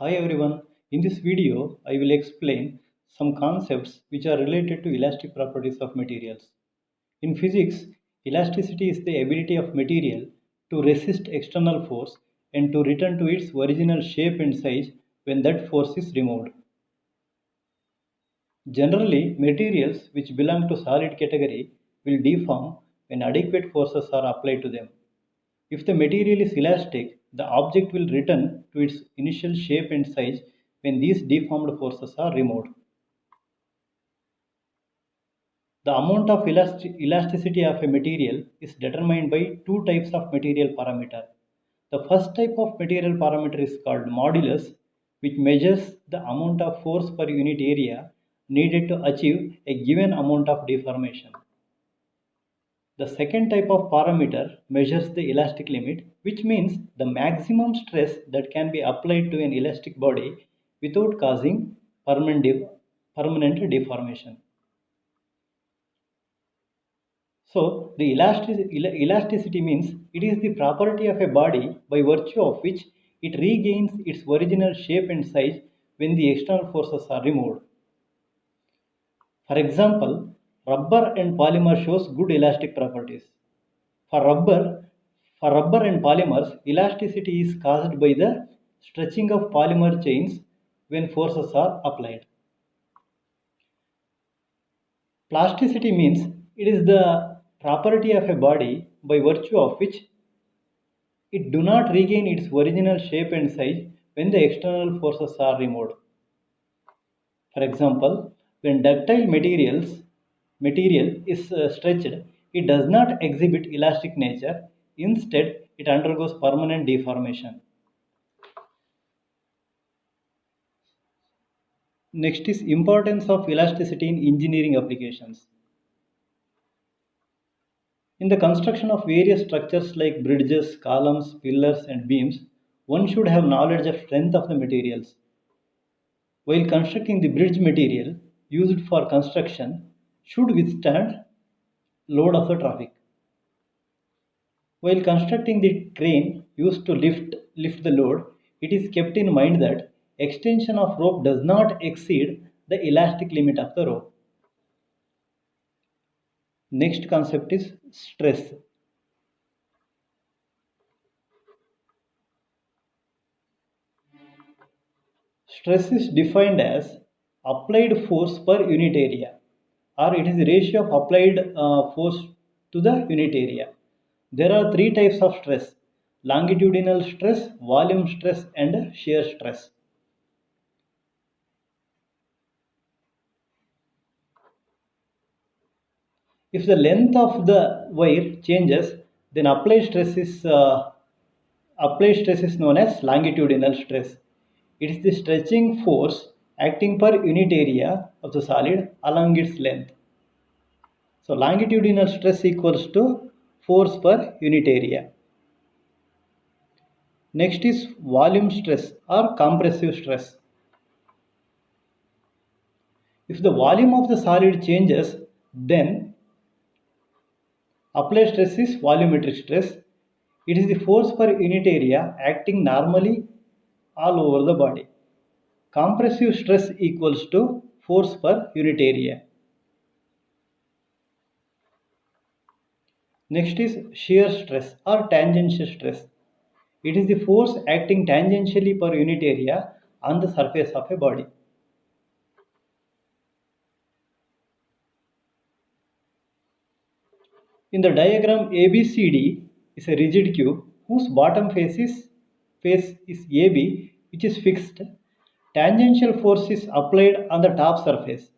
Hi everyone, in this video I will explain some concepts which are related to elastic properties of materials. In physics, elasticity is the ability of material to resist external force and to return to its original shape and size when that force is removed. Generally, materials which belong to solid category will deform when adequate forces are applied to them. If the material is elastic, the object will return to its initial shape and size when these deformed forces are removed. The amount of elasticity of a material is determined by two types of material parameter. The first type of material parameter is called modulus, which measures the amount of force per unit area needed to achieve a given amount of deformation. The second type of parameter measures the elastic limit, which means the maximum stress that can be applied to an elastic body without causing permanent deformation. So, the elasticity means it is the property of a body by virtue of which it regains its original shape and size when the external forces are removed. For example, rubber and polymer shows good elastic properties. For rubber, for rubber and polymers, elasticity is caused by the stretching of polymer chains when forces are applied. Plasticity means it is the property of a body by virtue of which it do not regain its original shape and size when the external forces are removed. For example, when ductile material is stretched, it does not exhibit elastic nature. Instead, it undergoes permanent deformation. Next is importance of elasticity in engineering applications. In the construction of various structures like bridges, columns, pillars, and beams, one should have knowledge of strength of the materials. While constructing the bridge, material used for construction should withstand load of the traffic. While constructing the crane used to lift the load, it is kept in mind that extension of rope does not exceed the elastic limit of the rope. Next concept is stress. Stress is defined as applied force per unit area, or it is the ratio of applied force to the unit area. There are three types of stress: longitudinal stress, volume stress, and shear stress. If the length of the wire changes, then applied stress is known as longitudinal stress. It is the stretching force acting per unit area of the solid along its length. So longitudinal stress equals to force per unit area. Next is volume stress or compressive stress. If the volume of the solid changes, then applied stress is volumetric stress. It is the force per unit area acting normally all over the body. Compressive stress equals to force per unit area. Next is shear stress or tangential stress. It is the force acting tangentially per unit area on the surface of a body. In the diagram, ABCD is a rigid cube whose bottom face is AB, which is fixed. Tangential force is applied on the top surface.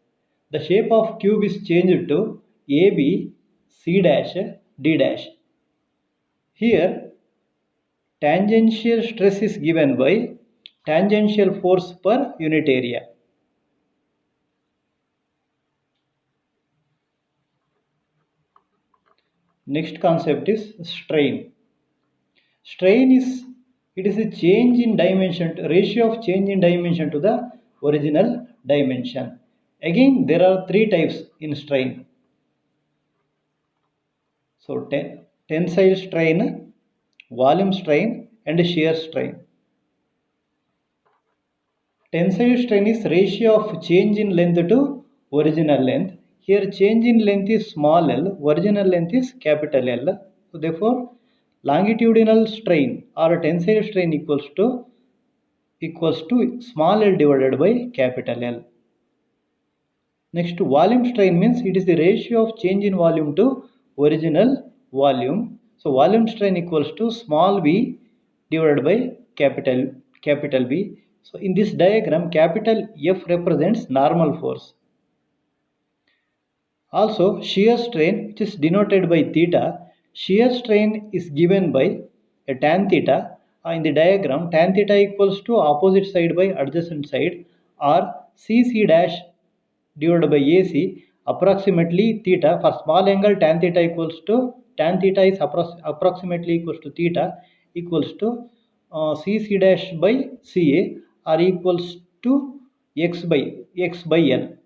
The shape of cube is changed to AB, C dash, D dash. Here, tangential stress is given by tangential force per unit area. Next concept is strain. Strain is it is a change in dimension, ratio of change in dimension to the original dimension. Again, there are three types in strain. So tensile strain, volume strain, and shear strain. Tensile strain is ratio of change in length to original length. Here change in length is small l, original length is capital L. So therefore longitudinal strain or tensile strain equals to small l divided by capital L. Next, volume strain means it is the ratio of change in volume to original volume. So volume strain equals to small v divided by capital V. So in this diagram, capital F represents normal force. Also, shear strain, which is denoted by theta, shear strain is given by a tan theta. In the diagram, tan theta equals to opposite side by adjacent side, or CC dash divided by AC, approximately theta. For small angle, tan theta is approximately equals to theta equals to CC dash by CA, or equals to x by L.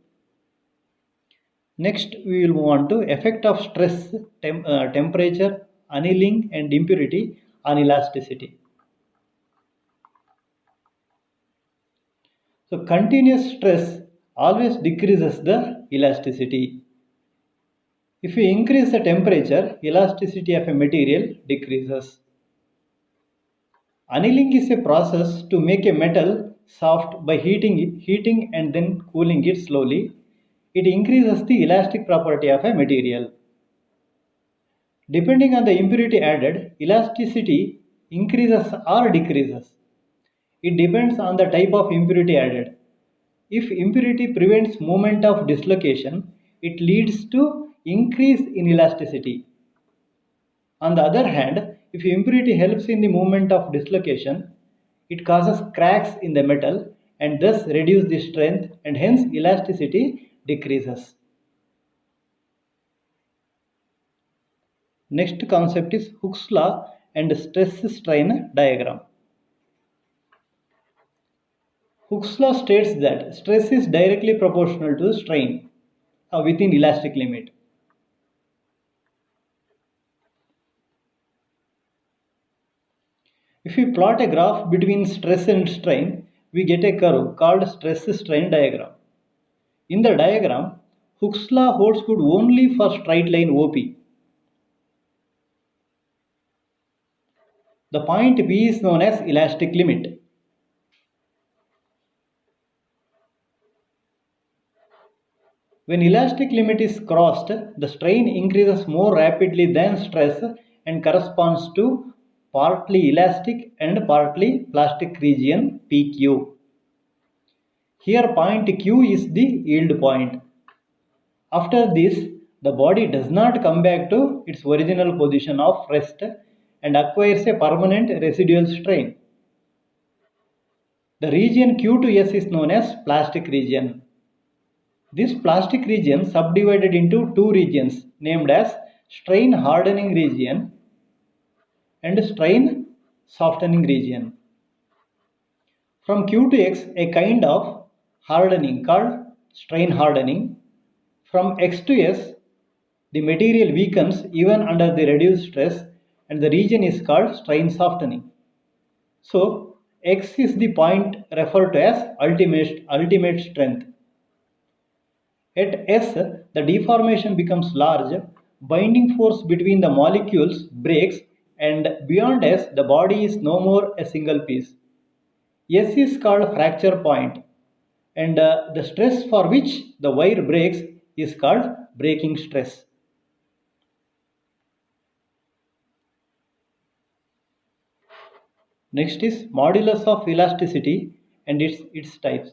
Next, we will move on to effect of stress, temperature, annealing and impurity on elasticity. So continuous stress always decreases the elasticity. If you increase the temperature, elasticity of a material decreases. Annealing is a process to make a metal soft by heating and then cooling it slowly. It increases the elastic property of a material. Depending on the impurity added, elasticity increases or decreases. It depends on the type of impurity added. If impurity prevents movement of dislocation, it leads to increase in elasticity. On the other hand, if impurity helps in the movement of dislocation, it causes cracks in the metal and thus reduces the strength, and hence elasticity decreases. Next concept is Hooke's law and stress strain diagram. Hooke's law states that stress is directly proportional to strain within elastic limit. If we plot a graph between stress and strain, we get a curve called stress-strain diagram. In the diagram, Hooke's law holds good only for straight line OP. The point P is known as elastic limit. When elastic limit is crossed, the strain increases more rapidly than stress and corresponds to partly elastic and partly plastic region PQ. Here point Q is the yield point. After this, the body does not come back to its original position of rest and acquires a permanent residual strain. The region Q to S is known as plastic region. This plastic region subdivided into two regions named as strain hardening region and strain softening region. From Q to X, a kind of hardening called strain hardening. From X to S, the material weakens even under the reduced stress and the region is called strain softening. So, X is the point referred to as ultimate strength. At S, the deformation becomes large, binding force between the molecules breaks, and beyond S, the body is no more a single piece. S is called fracture point, and the stress for which the wire breaks is called breaking stress. Next is modulus of elasticity and its types.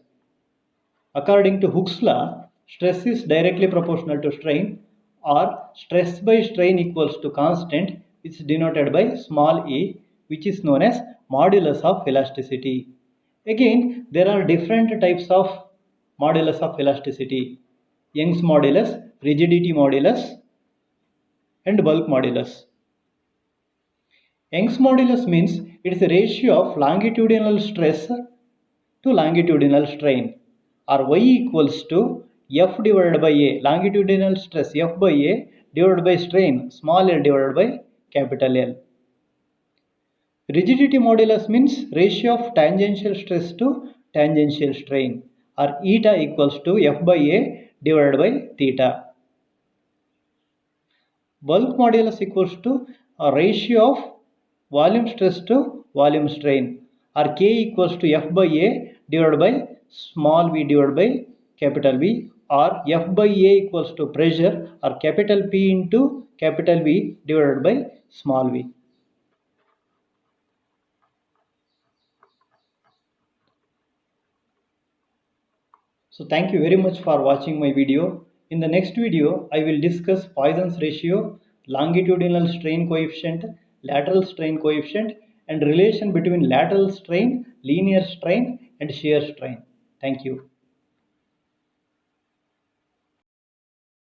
According to Hooke's law, stress is directly proportional to strain, or stress by strain equals to constant, which is denoted by small e, which is known as modulus of elasticity. Again, there are different types of modulus of elasticity: Young's modulus, rigidity modulus, and bulk modulus. Young's modulus means it is a ratio of longitudinal stress to longitudinal strain, or Y equals to F divided by A, longitudinal stress F by A divided by strain small l divided by capital L. Rigidity modulus means ratio of tangential stress to tangential strain, or eta equals to F by A divided by theta. Bulk modulus equals to a ratio of volume stress to volume strain, or K equals to F by A divided by small v divided by capital V, or F by A equals to pressure, or capital P into capital V divided by small v. So thank you very much for watching my video. In the next video, I will discuss Poisson's ratio, longitudinal strain coefficient, lateral strain coefficient, and relation between lateral strain, linear strain, and shear strain. Thank you.